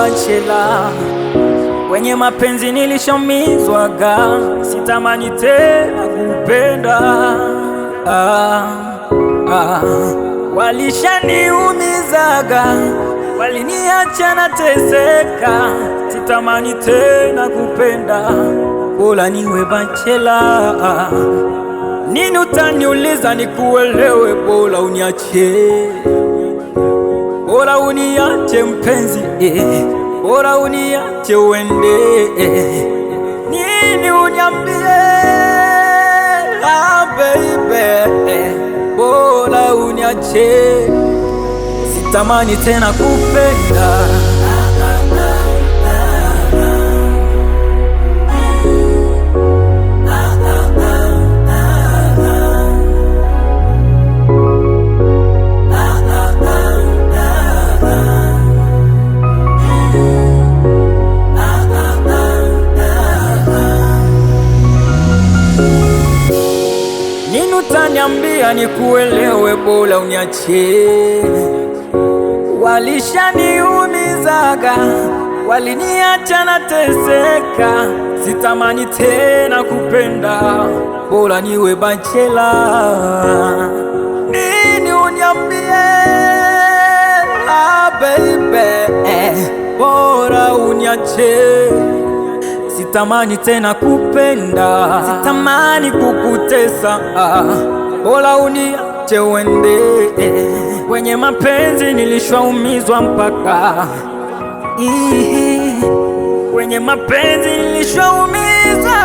bachela. Kwenye mapenzi nilishaumizwaga, sitamani tena kupenda. Walishaniumizaga, waliniacha nateseka, sitamani tena kupenda, bora niwe bachela. Nini utaniuliza nikuelewe, bora uniache, bora uniache mpenzi, bora uniache uende. Nini uniambie, baby, bora uniache, sitamani tena kupenda. Nini utaniambia nikuelewe, bora uniache. Walishaniumizaga, waliniacha nateseka, sitamani tena kupenda, bora niwe bachela. Nini uniambie, baby, bora uniache, sitamani tena kupenda, sitamani kukutesa, bora uniache uende. Kwenye mapenzi nilishaumizwa mpaka, kwenye mapenzi nilishaumizwa.